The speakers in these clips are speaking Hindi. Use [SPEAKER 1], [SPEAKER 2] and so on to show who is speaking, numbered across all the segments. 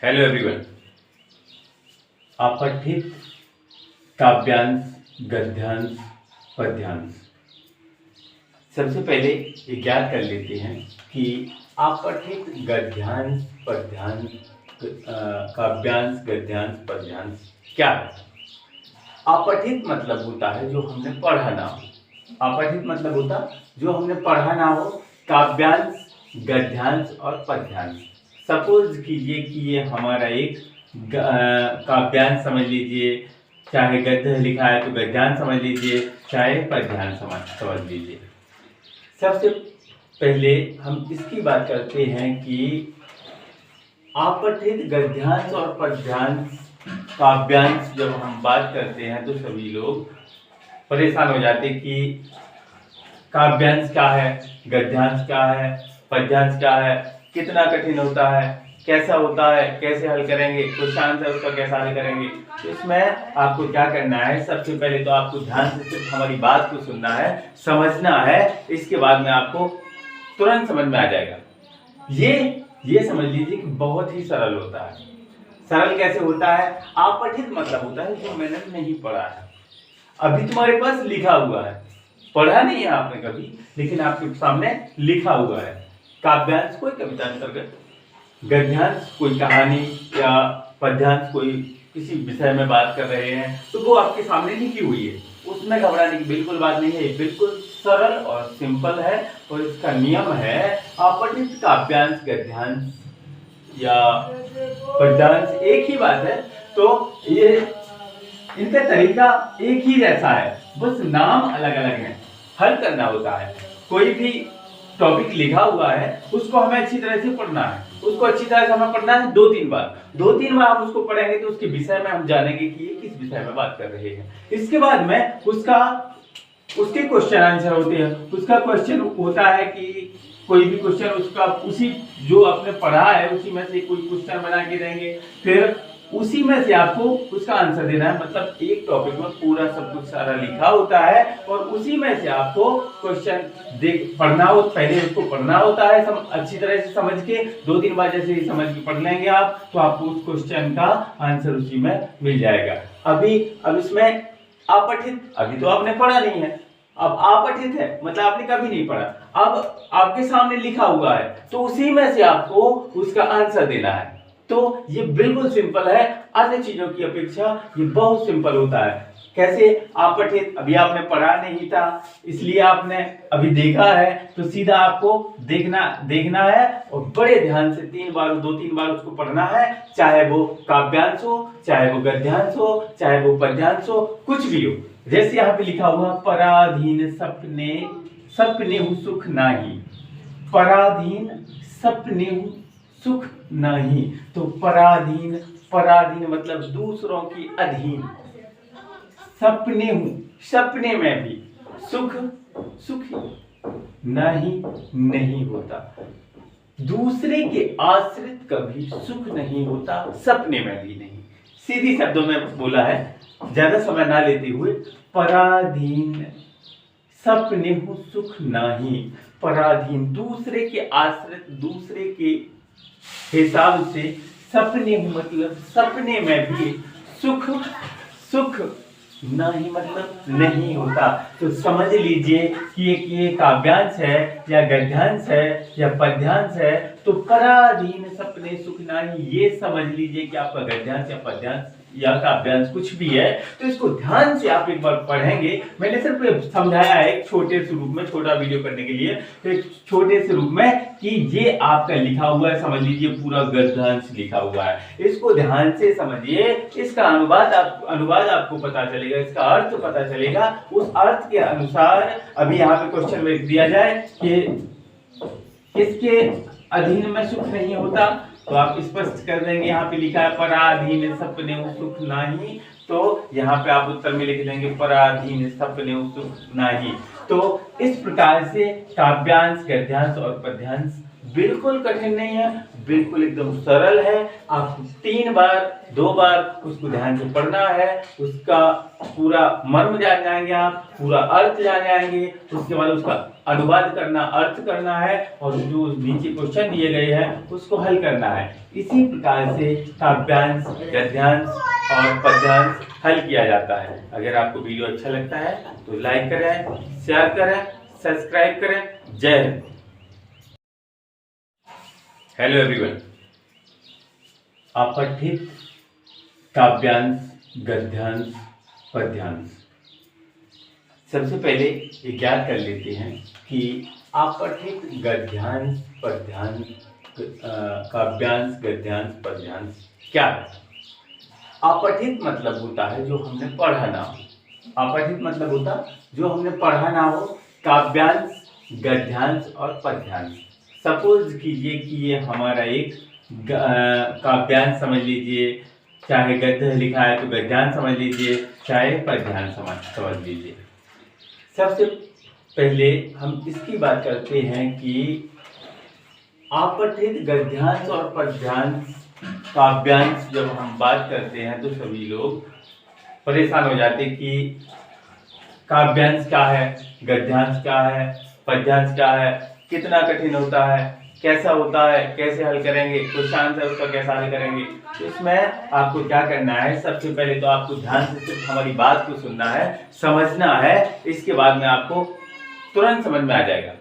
[SPEAKER 1] Hello everyone. अपठित काव्यांश, गद्यांश, पद्यांश। सबसे पहले ये ज्ञात कर लेते हैं कि अपठित गद्यांश, पद्यांश, काव्यांश, गद्यांश, पद्यांश क्या है। अपठित मतलब होता है जो हमने पढ़ा ना हो। अपठित मतलब होता जो हमने पढ़ा ना हो। काव्यांश, गद्यांश और पद्यांश। सपोज कीजिए कि ये हमारा एक काव्यांश समझ लीजिए, चाहे गद्य लिखा है तो गद्यांश समझ लीजिए, चाहे पद्यांश समझ लीजिए। सबसे पहले हम इसकी बात करते हैं कि अपठित गद्यांश और पद्यांश, काव्यांश जब हम बात करते हैं तो सभी लोग परेशान हो जाते कि काव्यांश क्या है, गद्यांश क्या है, पद्यांश क्या है, कितना कठिन होता है, कैसा होता है, कैसे हल करेंगे, क्वेश्चन आंसर उसका कैसा हल करेंगे। तो इसमें आपको क्या करना है, सबसे पहले तो आपको ध्यान से सिर्फ हमारी बात को सुनना है, समझना है। इसके बाद में आपको तुरंत समझ में आ जाएगा। ये समझ लीजिए कि बहुत ही सरल होता है। सरल कैसे होता है? अपठित मतलब होता है जो मैंने नहीं पढ़ा है, अभी तुम्हारे पास लिखा हुआ है, पढ़ा नहीं है आपने कभी, लेकिन आपके सामने लिखा हुआ है। काव्यांश कोई कविता अंतर्गत, गद्यांश कोई कहानी या पद्यांश कोई किसी विषय में बात कर रहे हैं तो वो आपके सामने लिखी हुई है। उसमें घबराने की बिल्कुल बात नहीं है, बिल्कुल सरल और सिंपल है। और इसका नियम है अपठित काव्यांश, गद्यांश या पद्यांश एक ही बात है। तो ये इनका तरीका एक ही जैसा है, बस नाम अलग अलग है। हल करना होता है। कोई भी टॉपिक लिखा हुआ है उसको हमें अच्छी तरह से पढ़ना है, उसको अच्छी तरह से हमें पढ़ना है 2-3 बार हम उसको पढ़ेंगे तो उसके विषय में हम जानेंगे कि ये किस विषय में बात कर रहे हैं। इसके बाद में उसके क्वेश्चन आंसर होते हैं। उसका क्वेश्चन होता है कि कोई भी क्वेश्चन उसका उसी जो आपने पढ़ा है उसी में से कोई क्वेश्चन बना के देंगे, फिर उसी में से आपको उसका आंसर देना है। मतलब एक टॉपिक में पूरा सब कुछ सारा लिखा होता है और उसी में से आपको क्वेश्चन पढ़ना हो, पहले उसको पढ़ना होता है अच्छी तरह से समझ के। 2-3 बार जैसे ही समझ के पढ़ लेंगे आप तो आपको उस क्वेश्चन का आंसर उसी में मिल जाएगा। अब इसमें अपठित, अभी तो आपने पढ़ा नहीं है, अब अपठित है मतलब आपने कभी नहीं पढ़ा, अब आपके सामने लिखा हुआ है तो उसी में से आपको उसका आंसर देना है। तो ये बिल्कुल सिंपल है, अन्य चीजों की अपेक्षा ये बहुत सिंपल होता है। कैसे? अपठित अभी आपने पढ़ा नहीं था इसलिए आपने अभी देखा है, तो सीधा आपको देखना है और बड़े ध्यान से 2-3 बार उसको पढ़ना है। चाहे वो काव्यांश हो, चाहे वो गद्यांश हो, चाहे वो पद्यांश हो, कुछ भी हो। जैसे यहाँ पे लिखा हुआ पराधीन सपने सुख नाही, पराधीन सपने सुख नहीं। तो पराधीन मतलब दूसरों की अधीन, सपने में भी सुख नहीं होता। दूसरे के आश्रित कभी सुख नहीं होता, सपने में भी नहीं। सीधी शब्दों में बोला है, ज्यादा समय ना लेते हुए, पराधीन सपने सुख नहीं। पराधीन दूसरे के आश्रित, दूसरे के हिसाब से सपने मतलब सपने में भी सुख नहीं मतलब नहीं होता। तो समझ लीजिए कि ये काव्यांश है या गद्यांश है या पद्यांश है। तो पराधीन सपने सुख नहीं, ये समझ लीजिए कि आपका गद्यांश या पद्यांश या काव्यांश कुछ भी है। तो इसको ध्यान से आप एक बार पढ़ेंगे। मैंने सिर्फ समझाया है एक छोटे से रूप में, छोटा वीडियो करने के लिए एक छोटे से रूप में कि ये आपका लिखा हुआ है, समझ लीजिए पूरा गद्यांश लिखा हुआ है। इसको ध्यान से समझिए, इसका अनुवाद आपको पता चलेगा, इसका अर्थ पता चलेगा। उस अर्थ के अनुसार अभी यहाँ पे क्वेश्चन में दिया जाए कि किसके अधीन में सुख नहीं होता, तो आप स्पष्ट कर देंगे। यहाँ पे लिखा है पराधीन सपने सुख नहीं, तो यहाँ पे आप उत्तर में लिख देंगे पराधीन सपने सुख नहीं। तो इस प्रकार से काव्यांश, गद्यांश और पद्यांश बिल्कुल कठिन नहीं है, बिल्कुल एकदम सरल है। आपको 3 बार 2 बार उसको ध्यान से पढ़ना है, उसका पूरा मर्म जान जाएंगे आप, पूरा अर्थ जान जाएंगे। उसके बाद उसका अनुवाद करना, अर्थ करना है और जो नीचे क्वेश्चन दिए गए हैं उसको हल करना है। इसी प्रकार से काव्यांश, गद्यांश और पद्यांश हल किया जाता है। अगर आपको वीडियो अच्छा लगता है तो लाइक करें, शेयर करें, सब्सक्राइब करें। जय हिंद। Hello everyone. अपठित काव्यांश, गद्यांश, पद्यांश। सबसे पहले ये ज्ञात कर लेते हैं कि अपठित गद्यांश, पद्यांश, काव्यांश, गद्यांश, पद्यांश क्या है। अपठित मतलब होता है जो हमने पढ़ा ना हो। अपठित मतलब होता जो हमने पढ़ा ना हो। काव्यांश, गद्यांश और पद्यांश। सपोज कीजिए कि ये हमारा एक काव्यांश समझ लीजिए, चाहे गद्य लिखा है तो गद्यांश समझ लीजिए, चाहे पद्यांश समझ लीजिए। सबसे पहले हम इसकी बात करते हैं कि अपठित गद्यांश और पद्यांश, काव्यांश जब हम बात करते हैं तो सभी लोग परेशान हो जाते कि काव्यांश क्या है, गद्यांश क्या है, पद्यांश क्या है, कितना कठिन होता है, कैसा होता है, कैसे हल करेंगे, क्वेश्चन आंसर उसका कैसा हल करेंगे। तो इसमें आपको क्या करना है, सबसे पहले तो आपको ध्यान से सिर्फ हमारी बात को सुनना है, समझना है। इसके बाद में आपको तुरंत समझ में आ जाएगा।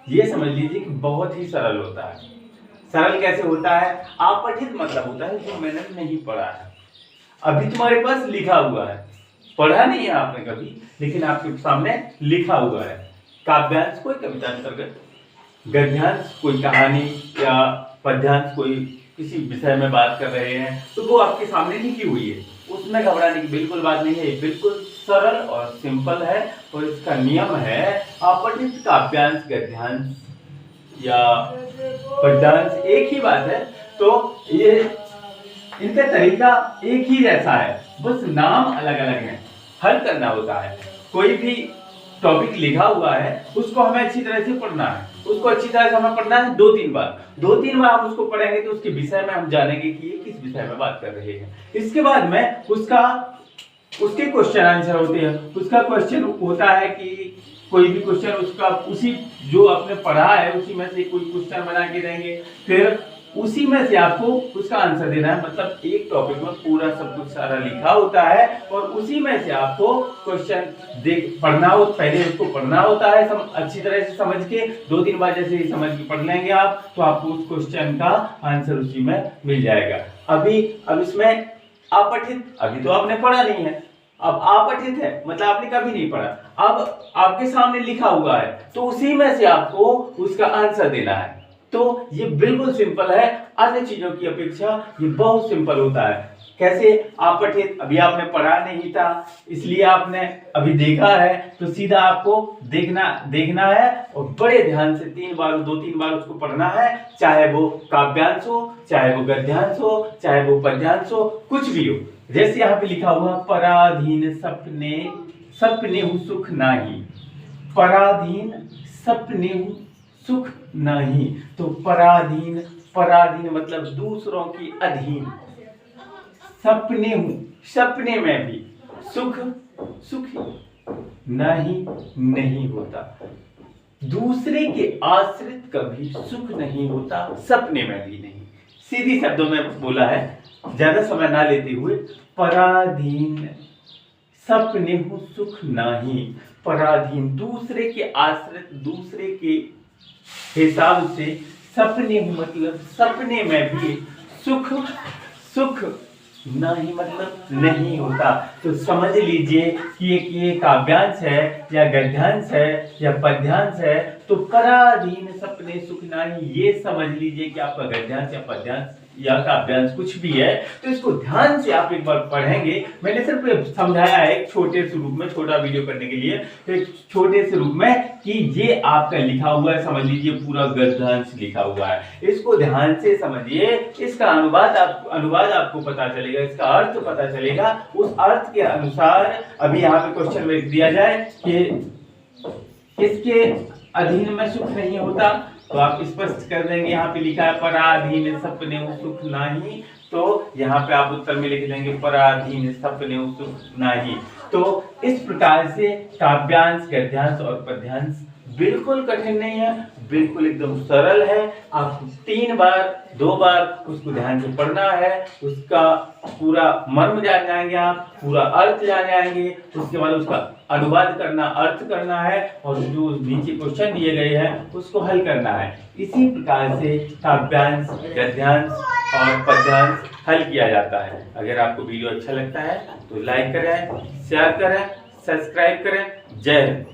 [SPEAKER 1] ये समझ लीजिए कि बहुत ही सरल होता है। सरल कैसे होता है? अपठित मतलब होता है जो मैंने नहीं पढ़ा है, अभी तुम्हारे पास लिखा हुआ है, पढ़ा नहीं है आपने कभी, लेकिन आपके सामने लिखा हुआ है। काव्यांश कोई कविता अंतर्गत, गद्यांश कोई कहानी या पद्यांश कोई किसी विषय में बात कर रहे हैं तो वो आपके सामने लिखी हुई है, उसमें घबराने की बिल्कुल बात नहीं है। बिल्कुल सरल और सिंपल है और इसका नियम है अपठित काव्यांश, गद्यांश या पद्यांश एक ही बात है। तो ये इनका तरीका एक ही जैसा है, बस नाम अलग अलग है। हल करना होता है। कोई भी टॉपिक लिखा हुआ है उसको हमें अच्छी तरह से पढ़ना है, उसको अच्छी तरह से हमें पढ़ना है 2-3 बार हम उसको पढ़ेंगे तो उसके विषय में हम जानेंगे कि ये किस विषय में बात कर रहे हैं। इसके बाद में उसके क्वेश्चन आंसर होते हैं। उसका क्वेश्चन होता है कि कोई भी क्वेश्चन उसका उसी जो आपने पढ़ा है उसी में से कोई क्वेश्चन बना के देंगे, फिर उसी में से आपको उसका आंसर देना है। मतलब एक टॉपिक में पूरा सब कुछ सारा लिखा होता है और उसी में से आपको क्वेश्चन पढ़ना हो, पहले उसको पढ़ना होता है अच्छी तरह से समझ के। 2-3 बार जैसे ही समझ के पढ़ लेंगे आप तो आपको उस क्वेश्चन का आंसर उसी में मिल जाएगा। अब इसमें अपठित, अभी तो आपने पढ़ा नहीं है, अब अपठित है मतलब आपने कभी नहीं पढ़ा, अब आपके सामने लिखा हुआ है तो उसी में से आपको उसका आंसर देना है। तो ये बिल्कुल सिंपल है, अन्य चीजों की अपेक्षा ये बहुत सिंपल होता है। कैसे? अपठित अभी आपने पढ़ा नहीं था इसलिए आपने अभी देखा है, तो सीधा आपको देखना है और बड़े ध्यान से 2-3 बार उसको पढ़ना है। चाहे वो काव्यांश हो, चाहे वो गद्यांश हो, चाहे वो पद्यांश हो, कुछ भी हो। जैसे यहाँ पे लिखा हुआ पराधीन सपने हूँ सुख नाही, पराधीन सपने हूँ सुख नहीं। तो पराधीन मतलब दूसरों की अधीन, सपने हूं सपने में भी, सुख नहीं होता, दूसरे के आश्रित कभी सुख नहीं होता, सपने में भी नहीं। सीधी शब्दों में बोला है, ज्यादा समय ना लेते हुए, पराधीन सपने हूं सुख नहीं। पराधीन दूसरे के आश्रित, दूसरे के हिसाब से, सपने मतलब सपने में भी सुख नहीं मतलब नहीं होता। तो समझ लीजिए कि ये काव्यांश है या गद्यांश है या पद्यांश है। तो पराधीन सपने सुख नहीं, ये समझ लीजिए कि आपका गद्यांश या पद्यांश या काव्यांश कुछ भी है। तो इसको ध्यान से आप एक बार पढ़ेंगे। मैंने सिर्फ समझाया है एक छोटे से रूप में, छोटा वीडियो करने के लिए एक छोटे से रूप में कि ये आपका लिखा हुआ है, समझ लीजिए पूरा गद्यांश लिखा हुआ है। इसको ध्यान से समझिए, इसका अनुवाद आपको पता चलेगा, इसका अर्थ पता चलेगा। उस अर्थ के अनुसार अभी यहाँ पे क्वेश्चन में दिया जाए कि किसके अधीन में सुख नहीं होता, तो आप स्पष्ट कर देंगे। यहाँ पे लिखा है पराधीन सपने सुख नाही, तो यहाँ पे आप उत्तर में लिख देंगे पराधीन सपने सुख नाही। तो इस प्रकार से काव्यांश, गद्यांश और पद्यांश बिल्कुल कठिन नहीं है, बिल्कुल एकदम सरल है। आप 3 बार 2 बार उसको ध्यान से पढ़ना है, उसका पूरा मर्म जान जाएंगे आप, पूरा अर्थ जान जाएंगे। उसके बाद उसका अनुवाद करना, अर्थ करना है और जो नीचे क्वेश्चन दिए गए हैं उसको हल करना है। इसी प्रकार से काव्यांश, गद्यांश और पद्यांश हल किया जाता है। अगर आपको वीडियो अच्छा लगता है तो लाइक करें, शेयर करें, सब्सक्राइब करें। जय हिंद।